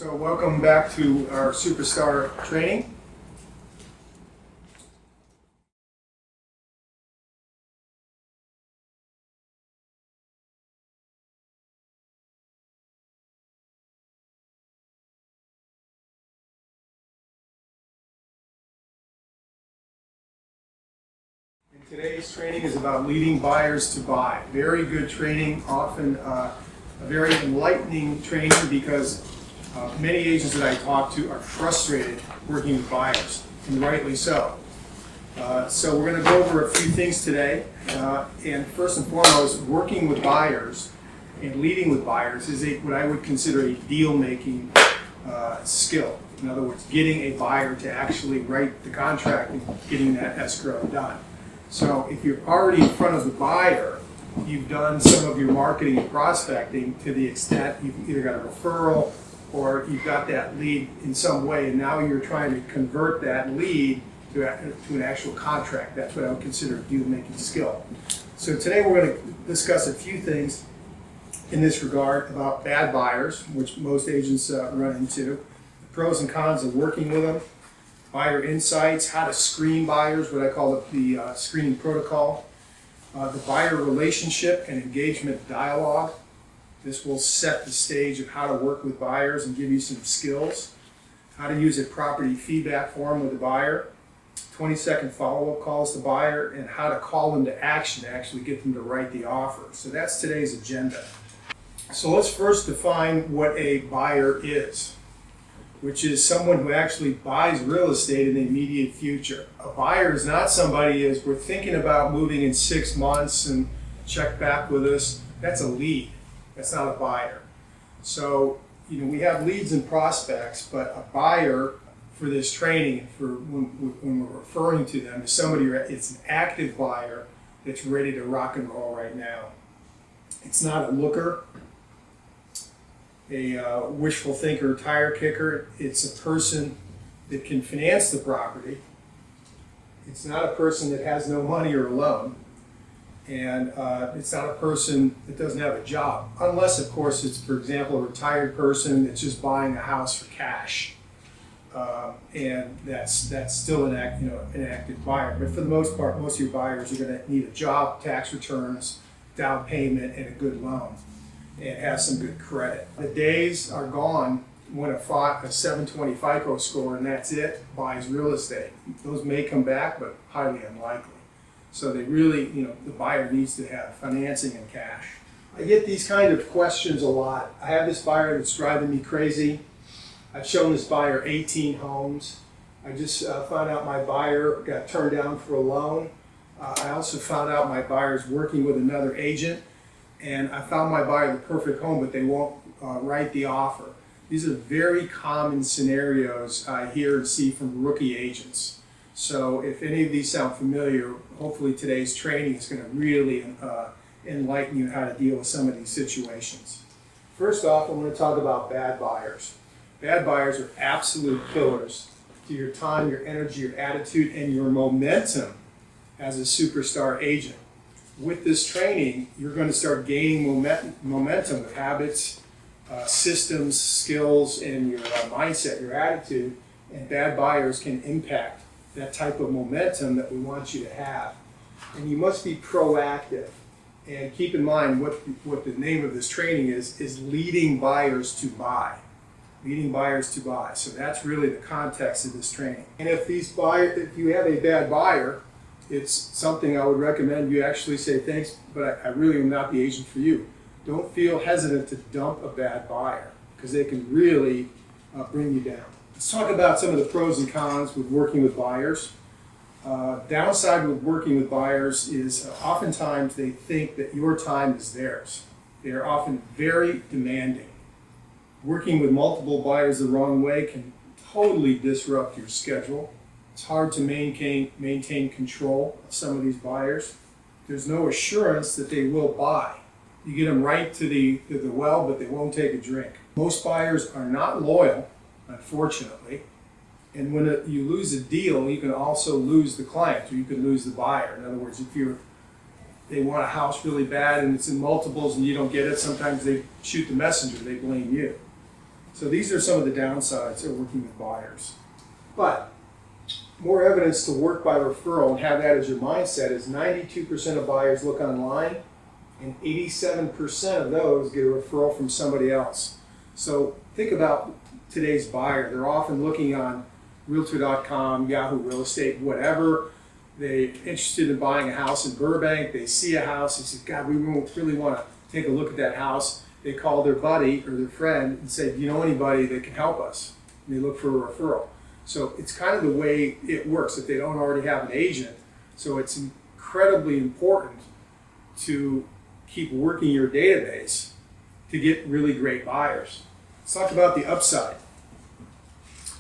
So welcome back to our Superstar training. And today's training is about leading buyers to buy. Very good training, often a very enlightening training because many agents that I talk to are frustrated working with buyers, and rightly so. So we're going to go over a few things today. And first and foremost, working with buyers and leading with buyers is what I would consider a deal-making skill. In other words, getting a buyer to actually write the contract and getting that escrow done. So if you're already in front of the buyer, you've done some of your marketing and prospecting to the extent you've either got a referral or you've got that lead in some way, and now you're trying to convert that lead to an actual contract. That's what I would consider a deal-making skill. So today we're going to discuss a few things in this regard about bad buyers, which most agents run into, the pros and cons of working with them, buyer insights, how to screen buyers, what I call the screening protocol, the buyer relationship and engagement dialogue. This will set the stage of how to work with buyers and give you some skills, how to use a property feedback form with the buyer, 20-second follow-up calls to buyer, and how to call them to action to actually get them to write the offer. So that's today's agenda. So let's first define what a buyer is, which is someone who actually buys real estate in the immediate future. A buyer is not somebody as we're thinking about moving in 6 months and check back with us. That's a lead. That's not a buyer. So, we have leads and prospects, but a buyer for this training, for when we're referring to them, is somebody, it's an active buyer that's ready to rock and roll right now. It's not a looker, a wishful thinker, tire kicker. It's a person that can finance the property. It's not a person that has no money or a loan. And it's not a person that doesn't have a job, unless, of course, it's, for example, a retired person that's just buying a house for cash. And that's still an active buyer. But for the most part, most of your buyers are going to need a job, tax returns, down payment, and a good loan, and have some good credit. The days are gone when a 720 FICO score and that's it buys real estate. Those may come back, but highly unlikely. So they really, the buyer needs to have financing and cash. I get these kind of questions a lot. I have this buyer that's driving me crazy. I've shown this buyer 18 homes. I just found out my buyer got turned down for a loan. I also found out my buyer's working with another agent. And I found my buyer the perfect home, but they won't write the offer. These are very common scenarios I hear and see from rookie agents. So if any of these sound familiar, hopefully today's training is going to really enlighten you how to deal with some of these situations. First off, I'm going to talk about bad buyers. Bad buyers are absolute killers to your time, your energy, your attitude, and your momentum as a superstar agent. With this training, you're going to start gaining momentum with habits, systems, skills, and your mindset, your attitude, and bad buyers can impact that type of momentum that we want you to have. And you must be proactive. And keep in mind what the name of this training is leading buyers to buy. Leading buyers to buy. So that's really the context of this training. And if you have a bad buyer, it's something I would recommend you actually say, thanks, but I really am not the agent for you. Don't feel hesitant to dump a bad buyer because they can really bring you down. Let's talk about some of the pros and cons with working with buyers. Downside with working with buyers is oftentimes they think that your time is theirs. They are often very demanding. Working with multiple buyers the wrong way can totally disrupt your schedule. It's hard to maintain control of some of these buyers. There's no assurance that they will buy. You get them right to the well, but they won't take a drink. Most buyers are not loyal, unfortunately. And when you lose a deal, you can also lose the client, or you can lose the buyer. In other words, if they want a house really bad and it's in multiples and you don't get it, sometimes they shoot the messenger, they blame you. So these are some of the downsides of working with buyers. But more evidence to work by referral and have that as your mindset is 92% of buyers look online and 87% of those get a referral from somebody else. So think about today's buyer. They're often looking on Realtor.com, Yahoo Real Estate, whatever. They're interested in buying a house in Burbank. They see a house. They say, God, we really want to take a look at that house. They call their buddy or their friend and say, do you know anybody that can help us? And they look for a referral. So it's kind of the way it works if they don't already have an agent. So it's incredibly important to keep working your database to get really great buyers. Let's talk about the upside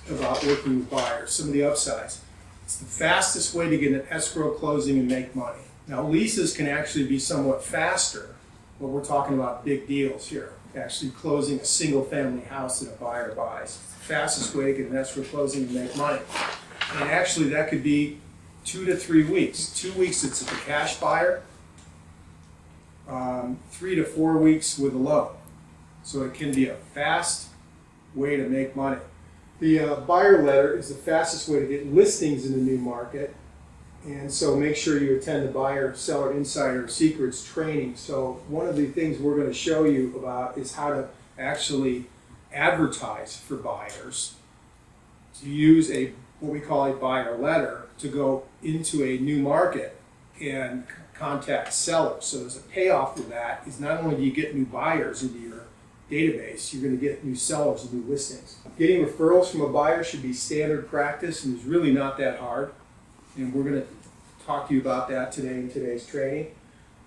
about working with buyers, some of the upsides. It's the fastest way to get an escrow closing and make money. Now, leases can actually be somewhat faster, but we're talking about big deals here, actually closing a single family house that a buyer buys. It's the fastest way to get an escrow closing and make money. And actually that could be 2 to 3 weeks. 2 weeks it's a cash buyer, 3 to 4 weeks with a loan. So it can be a fast way to make money. The buyer letter is the fastest way to get listings in the new market. And so make sure you attend the Buyer Seller Insider Secrets training. So one of the things we're going to show you about is how to actually advertise for buyers, to use what we call a buyer letter to go into a new market and contact sellers. So there's a payoff to that is not only do you get new buyers into your database, you're going to get new sellers and new listings. Getting referrals from a buyer should be standard practice and is really not that hard. And we're going to talk to you about that today in today's training.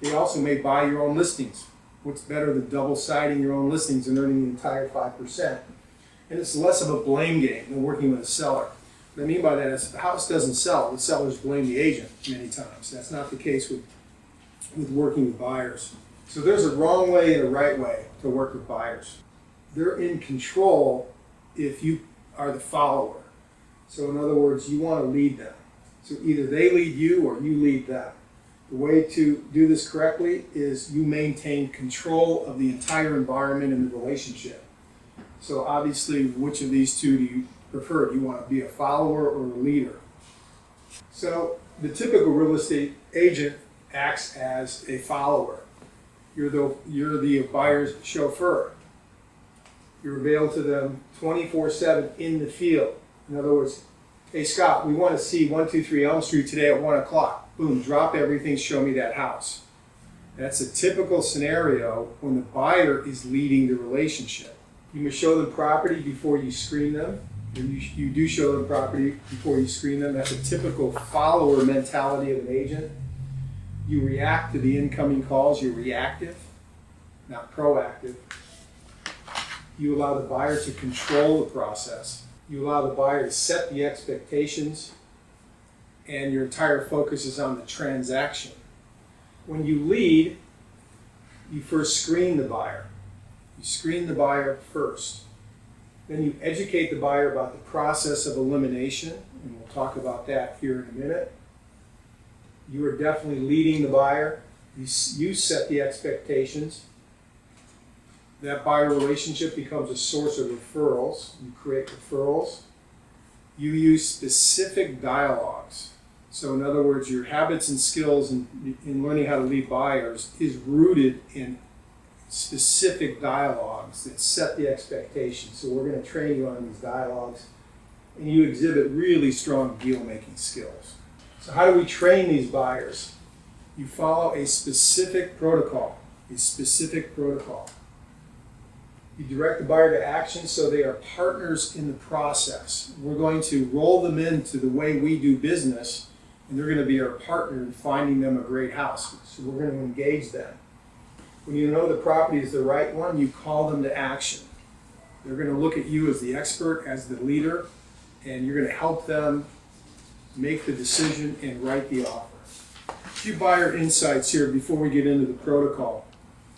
They also may buy your own listings. What's better than double-siding your own listings and earning the entire 5%? And it's less of a blame game than working with a seller. What I mean by that is if the house doesn't sell, the sellers blame the agent many times. That's not the case with working with buyers. So there's a wrong way and a right way to work with buyers. They're in control if you are the follower. So in other words, you want to lead them. So either they lead you or you lead them. The way to do this correctly is you maintain control of the entire environment and the relationship. So obviously, which of these two do you prefer? Do you want to be a follower or a leader? So the typical real estate agent acts as a follower. You're the buyer's chauffeur. You're available to them 24/7 in the field. In other words, hey Scott, we want to see 123 Elm Street today at 1 o'clock. Boom, drop everything, show me that house. That's a typical scenario when the buyer is leading the relationship. You must show them property before you screen them. You do show them property before you screen them. That's a typical follower mentality of an agent. You react to the incoming calls. You're reactive, not proactive. You allow the buyer to control the process. You allow the buyer to set the expectations, and your entire focus is on the transaction. When you lead, you first screen the buyer. You screen the buyer first. Then you educate the buyer about the process of elimination, and we'll talk about that here in a minute. You are definitely leading the buyer. You set the expectations. That buyer relationship becomes a source of referrals. You create referrals. You use specific dialogues. So in other words, your habits and skills in learning how to lead buyers is rooted in specific dialogues that set the expectations. So we're going to train you on these dialogues, and you exhibit really strong deal-making skills. So how do we train these buyers? You follow a specific protocol. You direct the buyer to action so they are partners in the process. We're going to roll them into the way we do business, and they're going to be our partner in finding them a great house. So we're going to engage them. When you know the property is the right one, you call them to action. They're going to look at you as the expert, as the leader, and you're going to help them make the decision and write the offer. A few buyer insights here before we get into the protocol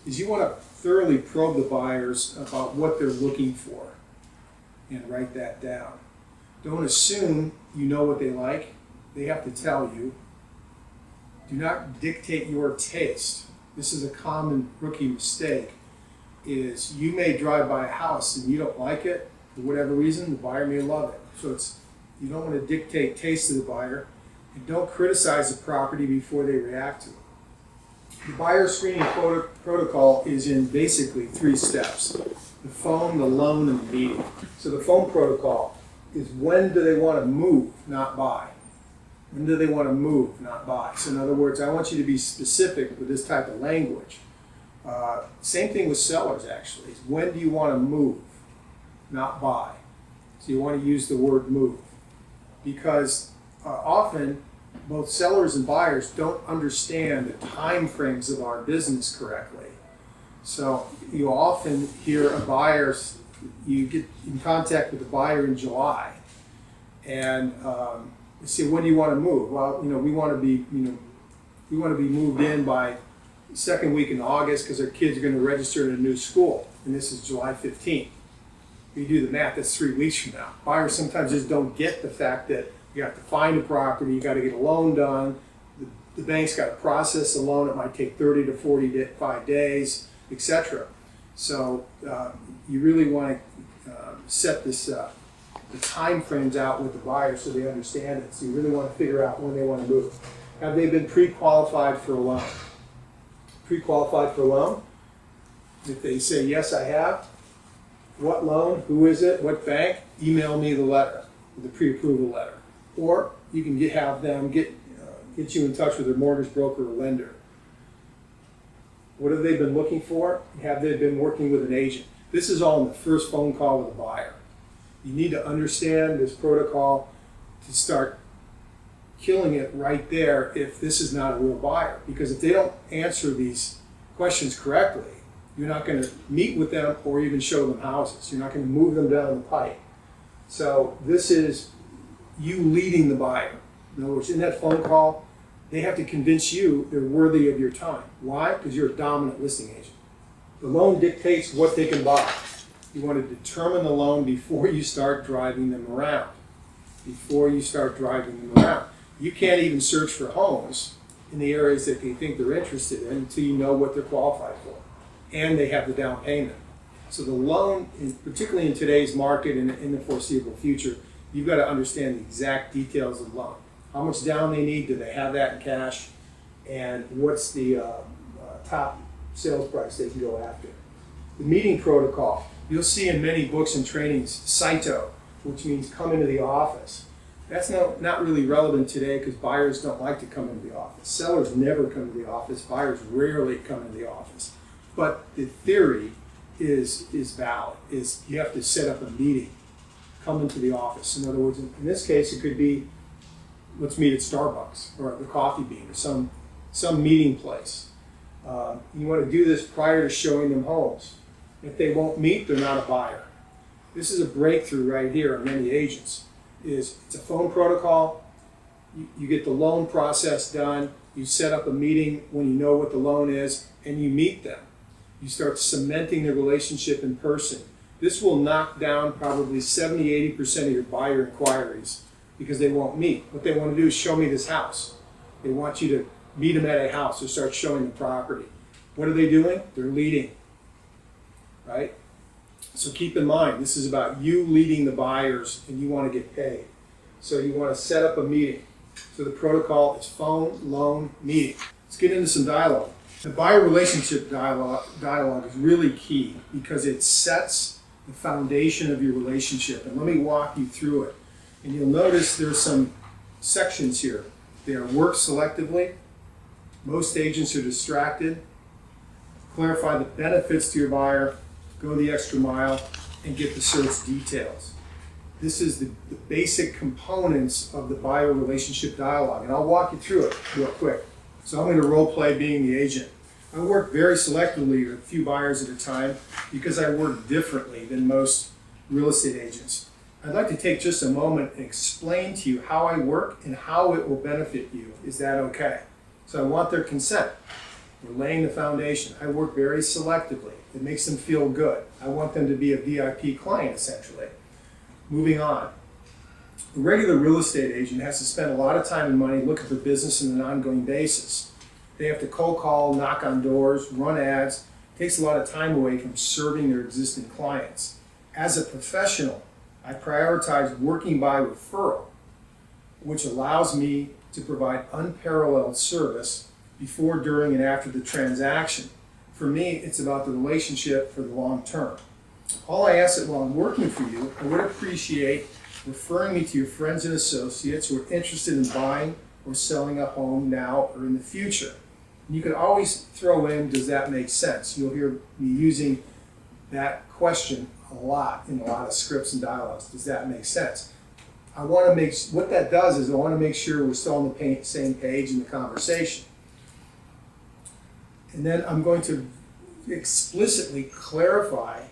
is you want to thoroughly probe the buyers about what they're looking for and write that down. Don't assume you know what they like. They have to tell you. Do not dictate your taste. This is a common rookie mistake, is you may drive by a house and you don't like it for whatever reason. The buyer may love it. So you don't want to dictate taste to the buyer, and don't criticize the property before they react to it. The buyer screening protocol is in basically 3 steps: the phone, the loan, and the meeting. So the phone protocol is, when do they want to move, not buy? When do they want to move, not buy? So in other words, I want you to be specific with this type of language. Same thing with sellers, actually. When do you want to move, not buy? So you want to use the word move, because often both sellers and buyers don't understand the time frames of our business correctly. So you often hear you get in contact with a buyer in July, and you say, when do you want to move? Well, we want to be moved in by the second week in August because our kids are going to register in a new school, and this is July 15th. If you do the math, that's 3 weeks from now. Buyers sometimes just don't get the fact that you have to find a property, you got to get a loan done, the bank's got to process the loan, it might take 30 to 45 days, etc. So you really want to set the time frames out with the buyer so they understand it. So you really want to figure out when they want to move. Have they been pre-qualified for a loan? Pre-qualified for a loan? If they say, yes, I have, what loan, who is it, what bank, email me the letter, the pre-approval letter. Or you can have them get you in touch with a mortgage broker or lender. What have they been looking for? Have they been working with an agent? This is all in the first phone call with a buyer. You need to understand this protocol to start killing it right there if this is not a real buyer. Because if they don't answer these questions correctly, you're not going to meet with them or even show them houses. You're not going to move them down the pipe. So this is you leading the buyer. In other words, in that phone call, they have to convince you they're worthy of your time. Why? Because you're a dominant listing agent. The loan dictates what they can buy. You want to determine the loan before you start driving them around. Before you start driving them around. You can't even search for homes in the areas that they think they're interested in until you know what they're qualified for. And they have the down payment. So the loan, particularly in today's market and in the foreseeable future, you've got to understand the exact details of the loan. How much down they need, do they have that in cash, and what's the top sales price they can go after. The meeting protocol, you'll see in many books and trainings, CITO, which means come into the office. That's not really relevant today because buyers don't like to come into the office. Sellers never come to the office. Buyers rarely come into the office. But the theory is valid, is you have to set up a meeting, come into the office. In other words, in this case, it could be, let's meet at Starbucks or the Coffee Bean or some meeting place. You want to do this prior to showing them homes. If they won't meet, they're not a buyer. This is a breakthrough right here on many agents. It's a phone protocol. You get the loan process done. You set up a meeting when you know what the loan is, and you meet them. You start cementing the relationship in person. This will knock down probably 70–80% of your buyer inquiries because they won't meet. What they want to do is show me this house. They want you to meet them at a house or start showing the property. What are they doing? They're leading, right? So keep in mind, this is about you leading the buyers and you want to get paid. So you want to set up a meeting. So the protocol is phone, loan, meeting. Let's get into some dialogue. The buyer relationship dialogue is really key because it sets the foundation of your relationship. And let me walk you through it. And you'll notice there's some sections here. They are work selectively. Most agents are distracted. Clarify the benefits to your buyer. Go the extra mile and get the search details. This is the basic components of the buyer relationship dialogue. And I'll walk you through it real quick. So I'm going to role play being the agent. I work very selectively with a few buyers at a time because I work differently than most real estate agents. I'd like to take just a moment and explain to you how I work and how it will benefit you. Is that okay? So I want their consent. We're laying the foundation. I work very selectively. It makes them feel good. I want them to be a VIP client, essentially. Moving on. A regular real estate agent has to spend a lot of time and money looking for business on an ongoing basis. They have to cold call, knock on doors, run ads, takes a lot of time away from serving their existing clients. As a professional, I prioritize working by referral, which allows me to provide unparalleled service before, during, and after the transaction. For me, it's about the relationship for the long term. All I ask that while I'm working for you, I would appreciate referring me to your friends and associates who are interested in buying or selling a home now or in the future. And you can always throw in, does that make sense? You'll hear me using that question a lot in a lot of scripts and dialogues. Does that make sense? I want to what that does is I want to make sure we're still on the same page in the conversation. And then I'm going to explicitly clarify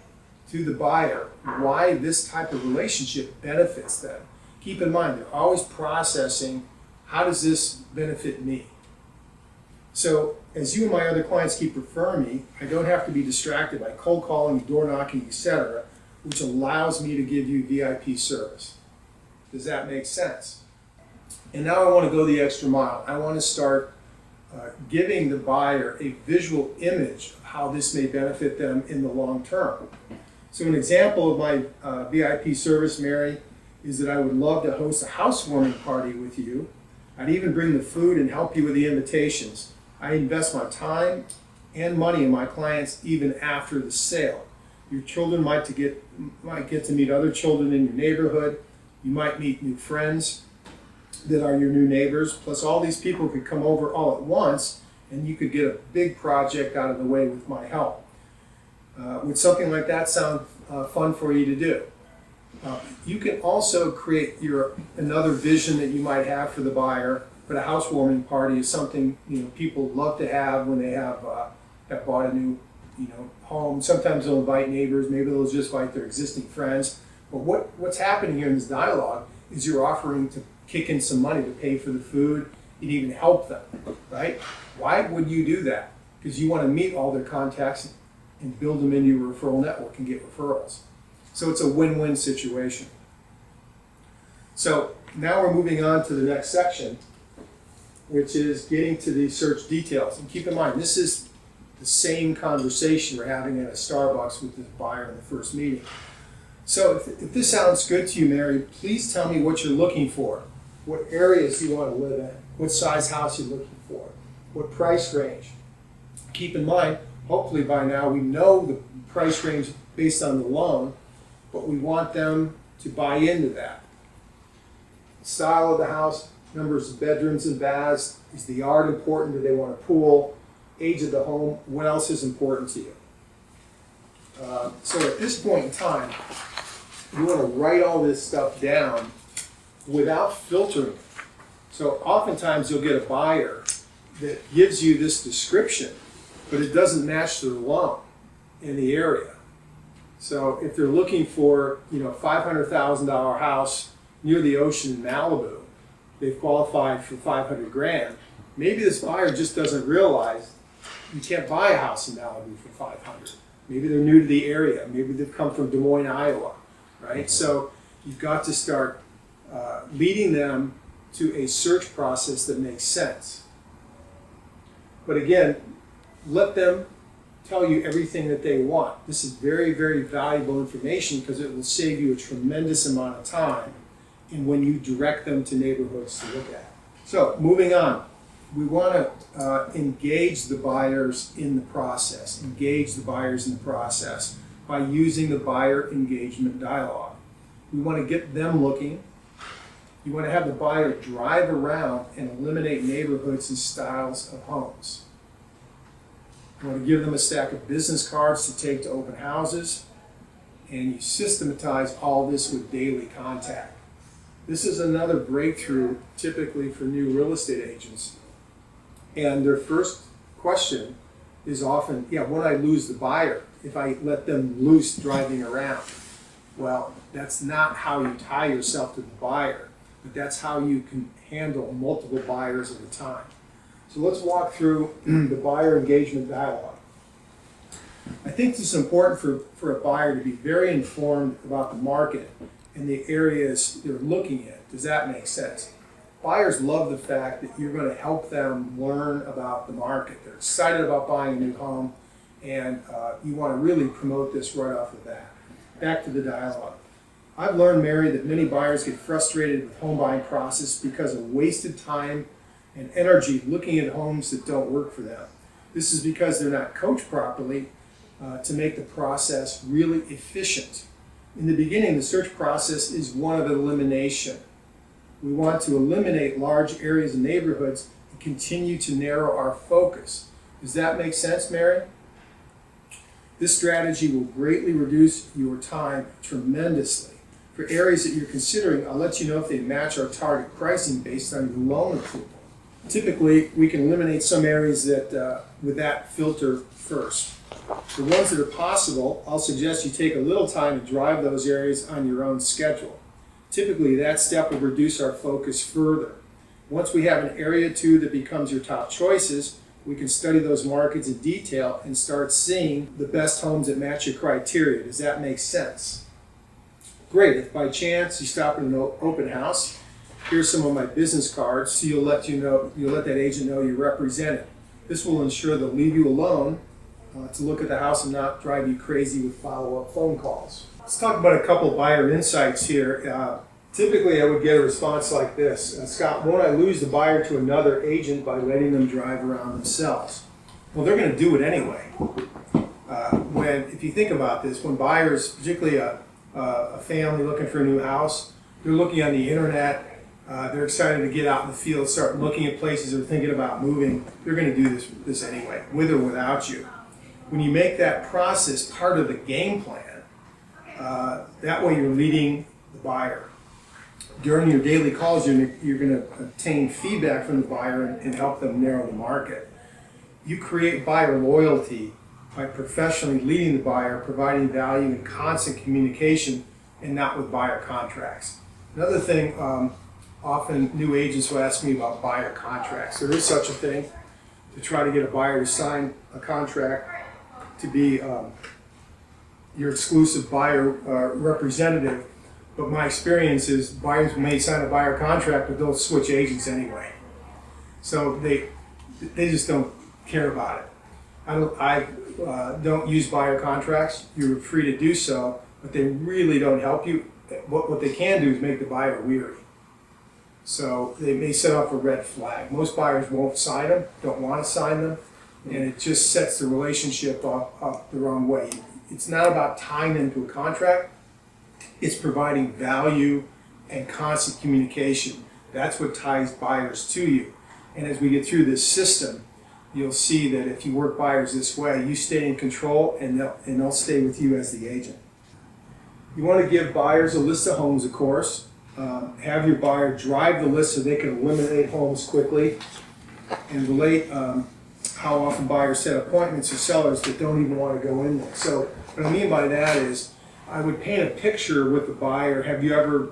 to the buyer why this type of relationship benefits them. Keep in mind, they're always processing, how does this benefit me? So as you and my other clients keep referring me, I don't have to be distracted by cold calling, door knocking, etc., which allows me to give you VIP service. Does that make sense? And now I want to go the extra mile. I want to start giving the buyer a visual image of how this may benefit them in the long term. So an example of my VIP service, Mary, is that I would love to host a housewarming party with you. I'd even bring the food and help you with the invitations. I invest my time and money in my clients even after the sale. Your children might get to meet other children in your neighborhood. You might meet new friends that are your new neighbors. Plus all these people could come over all at once and you could get a big project out of the way with my help. Would something like that sound fun for you to do? You can also create another vision that you might have for the buyer, but a housewarming party is something people love to have when they have bought a new home. Sometimes they'll invite neighbors, maybe they'll just invite their existing friends. But what's happening here in this dialogue is you're offering to kick in some money to pay for the food and even help them, right? Why would you do that? Because you want to meet all their contacts and build them into your referral network and get referrals. So it's a win-win situation. So now we're moving on to the next section, which is getting to the search details. And keep in mind, this is the same conversation we're having at a Starbucks with this buyer in the first meeting. So if this sounds good to you, Mary, please tell me what you're looking for. What areas you want to live in. What size house you're looking for. What price range. Keep in mind, hopefully by now we know the price range based on the loan, but we want them to buy into that. Style of the house, numbers of bedrooms and baths. Is the yard important? Do they want a pool? Age of the home. What else is important to you? So at this point in time, you want to write all this stuff down without filtering. So oftentimes you'll get a buyer that gives you this description, but it doesn't match their loan in the area. So if they're looking for $500,000 house near the ocean in Malibu, they've qualified for 500 grand. Maybe this buyer just doesn't realize you can't buy a house in Malibu for 500. Maybe they're new to the area. Maybe they've come from Des Moines, Iowa, right? So you've got to start leading them to a search process that makes sense. But again, let them tell you everything that they want. This is very, very valuable information because it will save you a tremendous amount of time in when you direct them to neighborhoods to look at. So moving on, we want to engage the buyers in the process. Engage the buyers in the process by using the buyer engagement dialogue. We want to get them looking. You want to have the buyer drive around and eliminate neighborhoods and styles of homes. You want to give them a stack of business cards to take to open houses, and you systematize all this with daily contact. This is another breakthrough typically for new real estate agents. And their first question is often, when I lose the buyer, if I let them loose driving around. Well, that's not how you tie yourself to the buyer, but that's how you can handle multiple buyers at a time. So let's walk through the buyer engagement dialogue. I think it's important for a buyer to be very informed about the market and the areas they're looking at. Does that make sense? Buyers love the fact that you're going to help them learn about the market. They're excited about buying a new home, and you want to really promote this right off the bat. Back to the dialogue. I've learned, Mary, that many buyers get frustrated with home buying process because of wasted time and energy looking at homes that don't work for them. This is because they're not coached properly to make the process really efficient. In the beginning, the search process is one of elimination. We want to eliminate large areas of neighborhoods and continue to narrow our focus. Does that make sense, Mary? This strategy will greatly reduce your time tremendously. For areas that you're considering, I'll let you know if they match our target pricing based on your loan approval. Typically, we can eliminate some areas that with that filter first. The ones that are possible, I'll suggest you take a little time to drive those areas on your own schedule. Typically, that step will reduce our focus further. Once we have an area or two that becomes your top choices, we can study those markets in detail and start seeing the best homes that match your criteria. Does that make sense? Great. If by chance you stop at an open house, here's some of my business cards, so you'll let that agent know you're represented. This will ensure they'll leave you alone to look at the house and not drive you crazy with follow-up phone calls. Let's talk about a couple buyer insights here. Typically, I would get a response like this. Scott, won't I lose the buyer to another agent by letting them drive around themselves? Well, they're going to do it anyway. If you think about this, when buyers, particularly a family looking for a new house, they're looking on the internet, they're excited to get out in the field, start looking at places they're thinking about moving, they're going to do this anyway, with or without you. When you make that process part of the game plan, that way you're leading the buyer. During your daily calls, you're going to obtain feedback from the buyer and help them narrow the market. You create buyer loyalty by professionally leading the buyer, providing value and constant communication, and not with buyer contracts. Another thing, often new agents will ask me about buyer contracts. There is such a thing, to try to get a buyer to sign a contract to be your exclusive buyer representative. But my experience is buyers may sign a buyer contract, but they'll switch agents anyway. So they just don't care about it. I don't use buyer contracts. You're free to do so, but they really don't help you. What they can do is make the buyer weary. So they may set off a red flag. Most buyers won't sign them, don't want to sign them, and it just sets the relationship up the wrong way. It's not about tying them to a contract. It's providing value and constant communication. That's what ties buyers to you. And as we get through this system, you'll see that if you work buyers this way, you stay in control and they'll stay with you as the agent. You want to give buyers a list of homes, of course. Have your buyer drive the list so they can eliminate homes quickly, and relate how often buyers set appointments with sellers that don't even want to go in there. So what I mean by that is, I would paint a picture with the buyer. Have you ever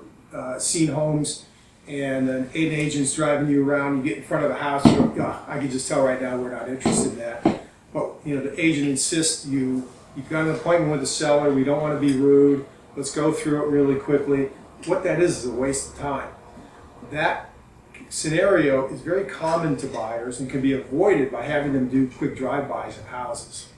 seen homes and an agent's driving you around, you get in front of the house, you go, oh, I can just tell right now we're not interested in that. But the agent insists you've got an appointment with the seller, we don't want to be rude, let's go through it really quickly. What that is a waste of time. That scenario is very common to buyers and can be avoided by having them do quick drive-bys of houses.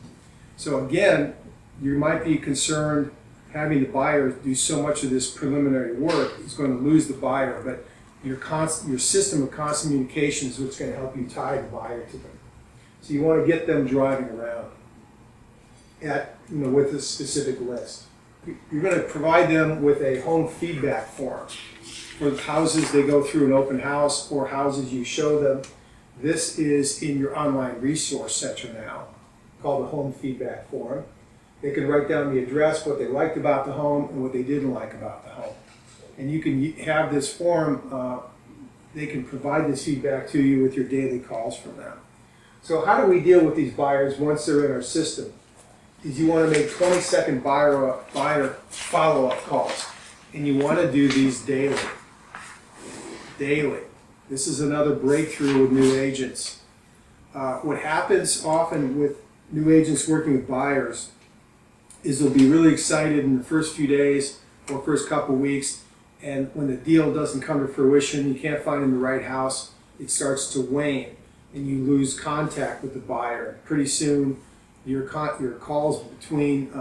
So again, you might be concerned having the buyer do so much of this preliminary work is going to lose the buyer, but your system of constant communication is what's going to help you tie the buyer to them. So you want to get them driving around with a specific list. You're going to provide them with a home feedback form for the houses they go through an open house or houses you show them. This is in your online resource center now, called the home feedback form. They can write down the address, what they liked about the home, and what they didn't like about the home. And you can have this form, they can provide this feedback to you with your daily calls from them. So how do we deal with these buyers once they're in our system? Is you want to make 20-second buyer follow-up calls. And you want to do these daily. Daily. This is another breakthrough with new agents. What happens often with new agents working with buyers is they'll be really excited in the first few days or first couple weeks, and when the deal doesn't come to fruition, you can't find them the right house, it starts to wane and you lose contact with the buyer. Pretty soon your calls between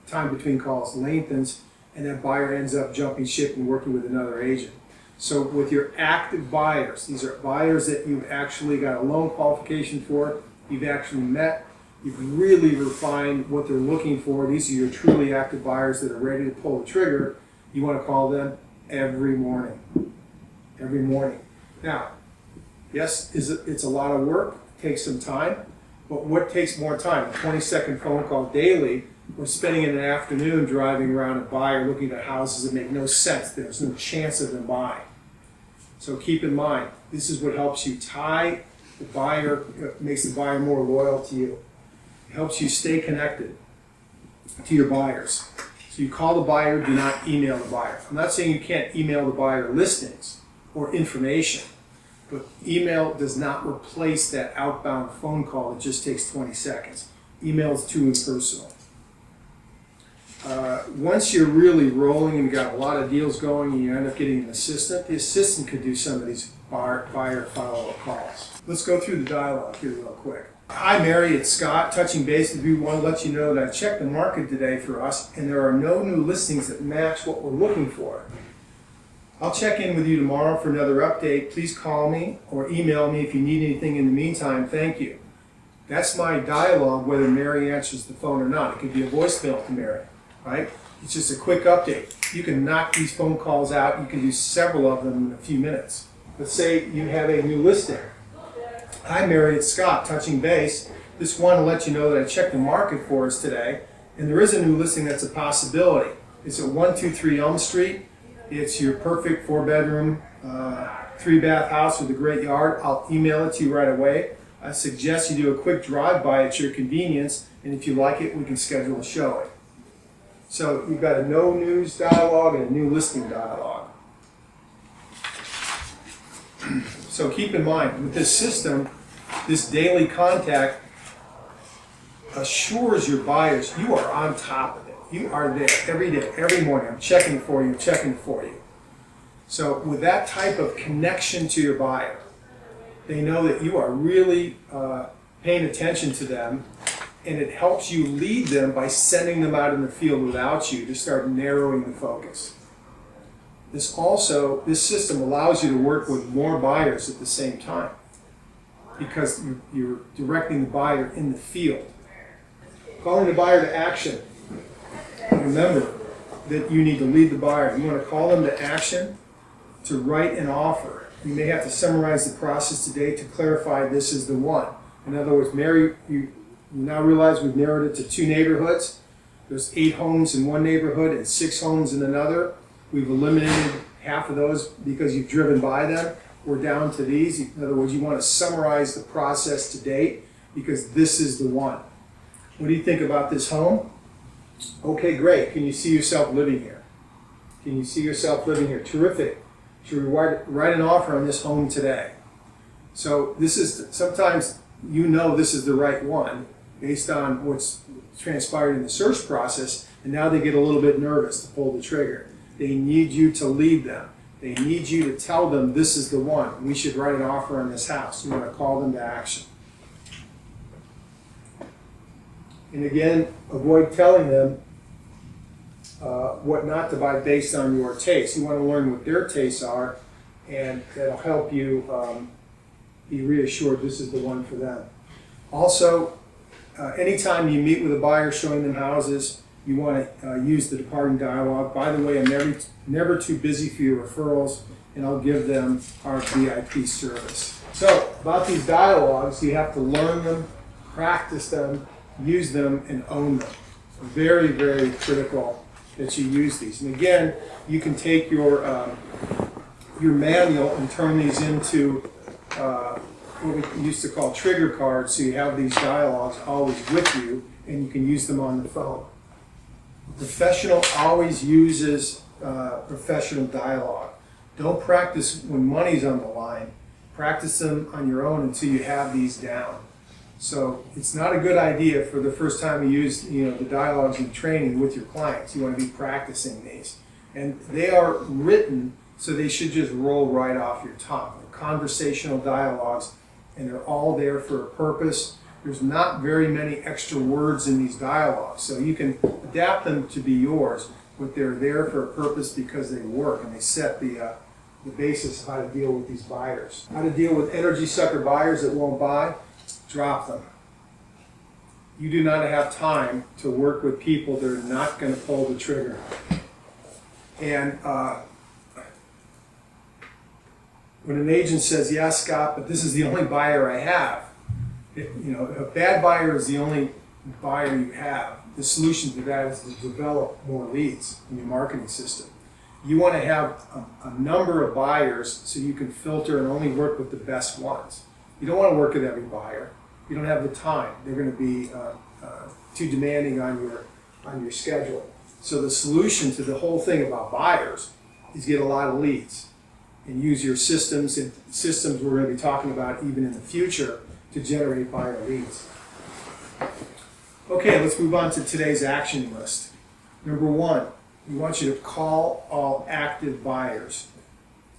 time between calls lengthens, and that buyer ends up jumping ship and working with another agent. So with your active buyers, these are buyers that you've actually got a loan qualification for, you've actually met, you've really refined what they're looking for. These are your truly active buyers that are ready to pull the trigger. You want to call them every morning. Every morning. Now, yes, it's a lot of work, it takes some time, but what takes more time? A 20-second phone call daily, or spending an afternoon driving around a buyer looking at houses that make no sense. There's no chance of them buying. So keep in mind, this is what helps you tie the buyer, makes the buyer more loyal to you. It helps you stay connected to your buyers. So you call the buyer, do not email the buyer. I'm not saying you can't email the buyer listings or information, but email does not replace that outbound phone call. It just takes 20 seconds. Email is too impersonal. Once you're really rolling and you got a lot of deals going and you end up getting an assistant, the assistant could do some of these buyer follow-up calls. Let's go through the dialogue here real quick. Hi Mary, it's Scott, touching base with you. Want to let you know that I checked the market today for us and there are no new listings that match what we're looking for. I'll check in with you tomorrow for another update. Please call me or email me if you need anything in the meantime. Thank you. That's my dialogue, whether Mary answers the phone or not. It could be a voicemail to Mary, right? It's just a quick update. You can knock these phone calls out. You can do several of them in a few minutes. Let's say you have a new listing. Hi Mary, it's Scott, touching base. Just want to let you know that I checked the market for us today, and there is a new listing that's a possibility. It's at 123 Elm Street. It's your perfect 4-bedroom, 3-bath house with a great yard. I'll email it to you right away. I suggest you do a quick drive-by at your convenience, and if you like it, we can schedule a showing. So you've got a no news dialogue and a new listing dialogue. So keep in mind, with this system, this daily contact assures your buyers you are on top of it. You are there every day, every morning. I'm checking for you, checking for you. So with that type of connection to your buyer, they know that you are really paying attention to them, and it helps you lead them by sending them out in the field without you to start narrowing the focus. This system allows you to work with more buyers at the same time because you're directing the buyer in the field. Calling the buyer to action. Remember that you need to lead the buyer. You want to call them to action to write an offer. You may have to summarize the process today to clarify this is the one. In other words, Mary, you now realize we've narrowed it to 2 neighborhoods. There's 8 homes in one neighborhood and 6 homes in another. We've eliminated half of those because you've driven by them. We're down to these. In other words, you want to summarize the process to date because this is the one. What do you think about this home? Okay, great. Can you see yourself living here? Can you see yourself living here? Terrific. Should we write an offer on this home today? So this is, sometimes you know this is the right one based on what's transpired in the search process, and now they get a little bit nervous to pull the trigger. They need you to lead them. They need you to tell them this is the one. We should write an offer on this house. You want to call them to action. And again, avoid telling them what not to buy based on your taste. You want to learn what their tastes are, and that'll help you be reassured this is the one for them. Also, anytime you meet with a buyer showing them houses, you want to use the departing dialogue. By the way, I'm never too busy for your referrals, and I'll give them our VIP service. So, about these dialogues, you have to learn them, practice them, use them, and own them. Very, very critical that you use these. And again, you can take your manual and turn these into what we used to call trigger cards, so you have these dialogues always with you, and you can use them on the phone. A professional always uses professional dialogue. Don't practice when money's on the line. Practice them on your own until you have these down. So it's not a good idea for the first time you use the dialogues and training with your clients. You want to be practicing these. And they are written so they should just roll right off your tongue. They're conversational dialogues, and they're all there for a purpose. There's not very many extra words in these dialogues, so you can adapt them to be yours, but they're there for a purpose because they work and they set the basis of how to deal with these buyers. How to deal with energy sucker buyers that won't buy? Drop them. You do not have time to work with people that are not going to pull the trigger. And when an agent says, "Yeah, Scott, but this is the only buyer I have," a bad buyer is the only buyer you have. The solution to that is to develop more leads in your marketing system. You want to have a number of buyers so you can filter and only work with the best ones. You don't want to work with every buyer. You don't have the time. They're going to be too demanding on your schedule. So the solution to the whole thing about buyers is get a lot of leads and use your systems and systems we're going to be talking about even in the future to generate buyer leads. Okay, let's move on to today's action list. Number 1, we want you to call all active buyers.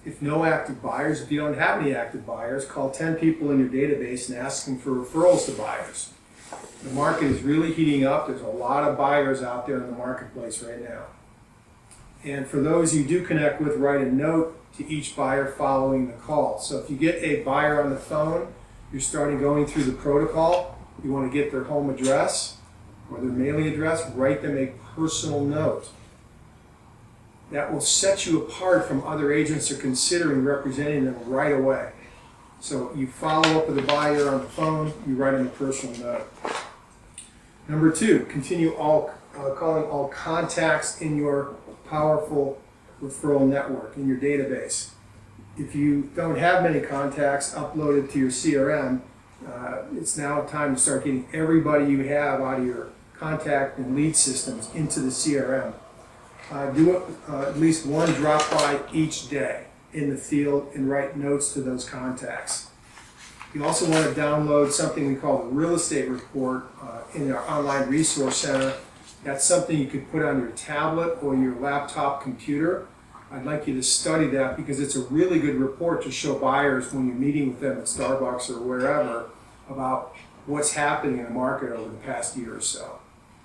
If no active buyers, if you don't have any active buyers, call 10 people in your database and ask them for referrals to buyers. The market is really heating up. There's a lot of buyers out there in the marketplace right now. And for those you do connect with, write a note to each buyer following the call. So if you get a buyer on the phone, you're starting going through the protocol, you want to get their home address or their mailing address, write them a personal note. That will set you apart from other agents who are considering representing them right away. So you follow up with a buyer on the phone, you write them a personal note. Number 2, continue calling all contacts in your powerful referral network, in your database. If you don't have many contacts uploaded to your CRM, it's now time to start getting everybody you have out of your contact and lead systems into the CRM. Do at least one drop by each day in the field and write notes to those contacts. You also want to download something we call the real estate report in our online resource center. That's something you could put on your tablet or your laptop computer. I'd like you to study that because it's a really good report to show buyers when you're meeting with them at Starbucks or wherever about what's happening in the market over the past year or so.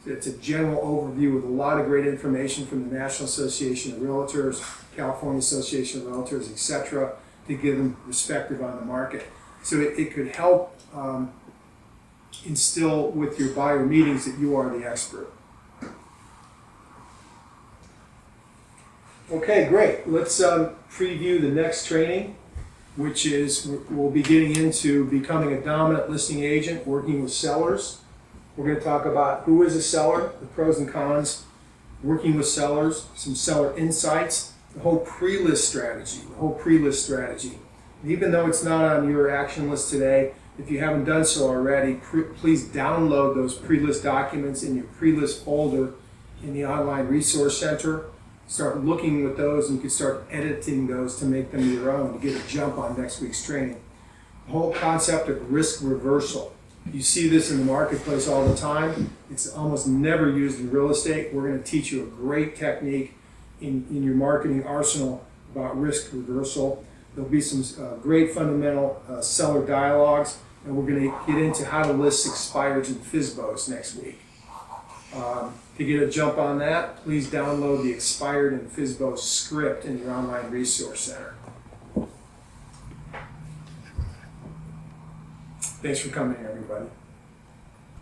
It's a general overview with a lot of great information from the National Association of Realtors, California Association of Realtors, etc., to give them perspective on the market. So it could help instill with your buyer meetings that you are the expert. Okay, great. Let's preview the next training, which is we'll be getting into becoming a dominant listing agent, working with sellers. We're going to talk about who is a seller, the pros and cons, working with sellers, some seller insights, the whole pre-list strategy. And even though it's not on your action list today, if you haven't done so already, please download those pre-list documents in your pre-list folder in the online resource center. Start looking with those and you can start editing those to make them your own to get a jump on next week's training. The whole concept of risk reversal. You see this in the marketplace all the time. It's almost never used in real estate. We're going to teach you a great technique in your marketing arsenal about risk reversal. There'll be some great fundamental seller dialogues, and we're going to get into how to list expireds and FSBOs next week. To get a jump on that, please download the expired and FSBO script in your online resource center. Thanks for coming, everybody.